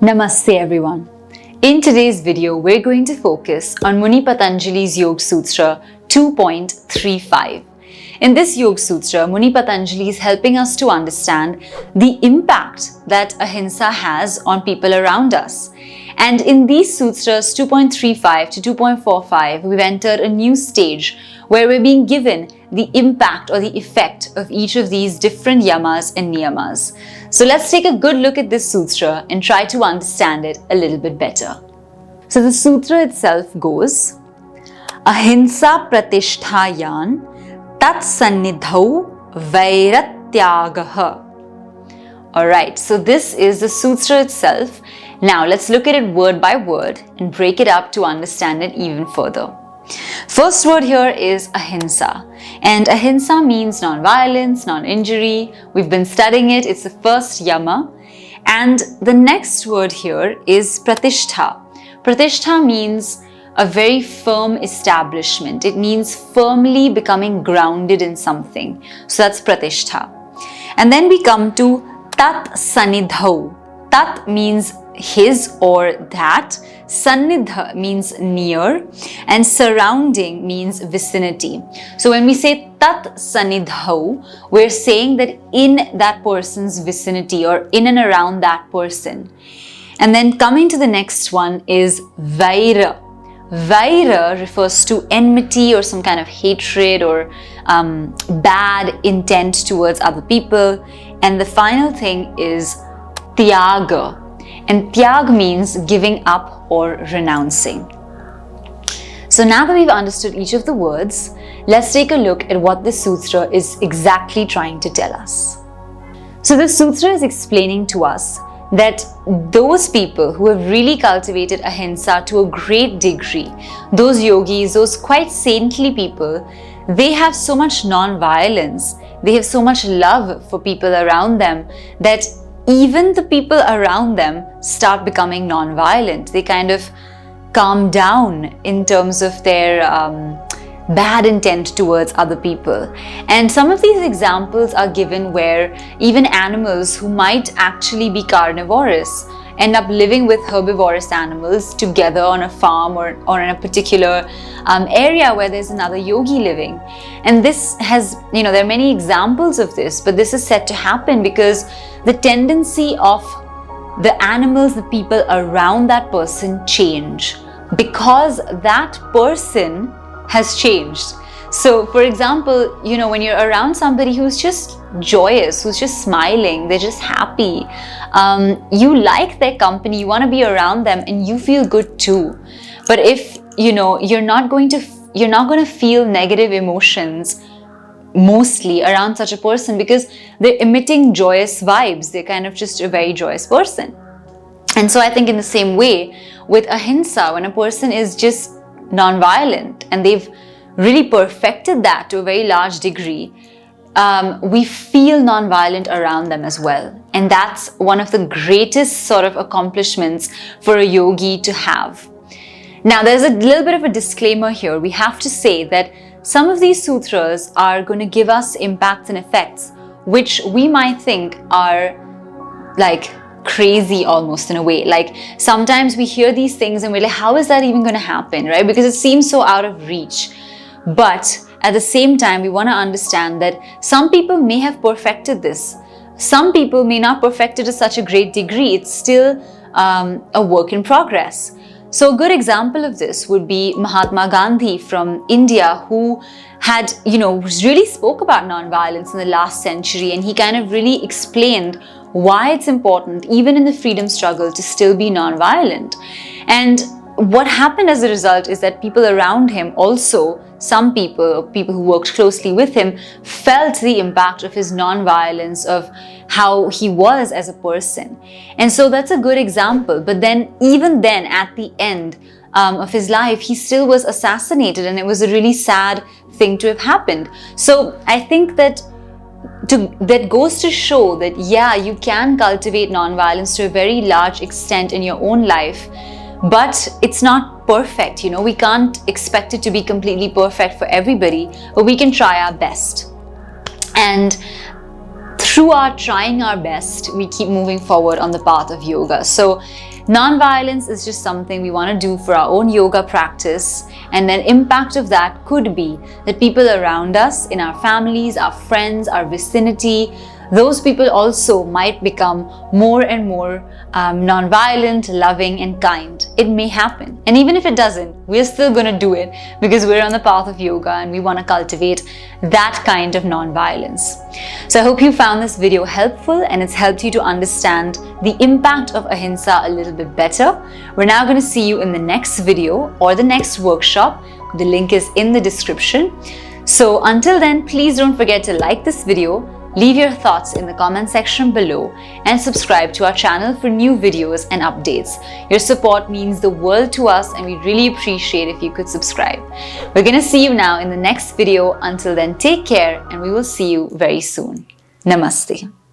Namaste everyone. In today's video, we're going to focus on Muni Patanjali's Yoga Sutra 2.35. In this Yoga Sutra, Muni Patanjali is helping us to understand the impact that Ahinsa has on people around us. And in these sutras 2.35 to 2.45, we've entered a new stage where we're being given the impact or the effect of each of these different yamas and niyamas. So let's take a good look at this sutra and try to understand it a little bit better. So the sutra itself goes, Ahinsa pratishthayan tat sannidhau vairatyagaha. Alright, so this is the sutra itself. Now let's look at it word by word and break it up to understand it even further. First word here is Ahinsa, and Ahinsa means non-violence, non-injury. We've been studying it, it's the first yama. And the next word here is Pratishtha. Pratishtha means a very firm establishment. It means firmly becoming grounded in something. So that's Pratishtha. And then we come to Tat Sanidhau. Tat means his or that, Sannidha means near, and surrounding means vicinity. So when we say Tat Sannidhau, we're saying that in that person's vicinity or in and around that person. And then coming to the next one is Vaira. Vaira refers to enmity or some kind of hatred or bad intent towards other people. And the final thing is Tyaga. And tyag means giving up or renouncing. So now that we've understood each of the words, let's take a look at what this sutra is exactly trying to tell us. So the sutra is explaining to us that those people who have really cultivated ahimsa to a great degree, those yogis, those quite saintly people, they have so much non-violence, they have so much love for people around them that even the people around them start becoming non-violent. They kind of calm down in terms of their bad intent towards other people. And some of these examples are given where even animals who might actually be carnivorous end up living with herbivorous animals together on a farm or in a particular area where there's another yogi living. And this has, there are many examples of this, but this is said to happen because the tendency of the animals, the people around that person change because that person has changed. So for example, when you're around somebody who's just joyous, who's just smiling, they're just happy, you like their company, you want to be around them and you feel good too. But if you're not going to feel negative emotions mostly around such a person because they're emitting joyous vibes, they're kind of just a very joyous person. And so I think in the same way with ahimsa, when a person is just non-violent and they've really perfected that to a very large degree, we feel non-violent around them as well. And that's one of the greatest sort of accomplishments for a yogi to have. Now, there's a little bit of a disclaimer here. We have to say that some of these sutras are going to give us impacts and effects which we might think are like crazy almost in a way. Like sometimes we hear these things and we're like, how is that even going to happen, right? Because it seems so out of reach. But at the same time, we want to understand that some people may have perfected this. Some people may not perfect it to such a great degree. It's still a work in progress. So a good example of this would be Mahatma Gandhi from India, who had, really spoke about non-violence in the last century, and he kind of really explained why it's important, even in the freedom struggle, to still be non-violent. And what happened as a result is that people around him also, some people who worked closely with him, felt the impact of his non-violence, of how he was as a person. And so that's a good example. But then, even then, at the end of his life, he still was assassinated, and it was a really sad thing to have happened. So I think that goes to show that, yeah, you can cultivate non-violence to a very large extent in your own life, but it's not perfect. We can't expect it to be completely perfect for everybody, but we can try our best. And through our trying our best, we keep moving forward on the path of yoga. So Non-violence is just something we want to do for our own yoga practice, and then impact of that could be that people around us, in our families, our friends, our vicinity, those people also might become more and more non-violent, loving and kind. It may happen. And even if it doesn't, we're still going to do it because we're on the path of yoga and we want to cultivate that kind of non-violence. So I hope you found this video helpful and it's helped you to understand the impact of Ahinsa a little bit better. We're now going to see you in the next video or the next workshop. The link is in the description. So until then, please don't forget to like this video, leave your thoughts in the comment section below, and subscribe to our channel for new videos and updates. Your support means the world to us and we really appreciate if you could subscribe. We're going to see you now in the next video. Until then, take care and we will see you very soon. Namaste.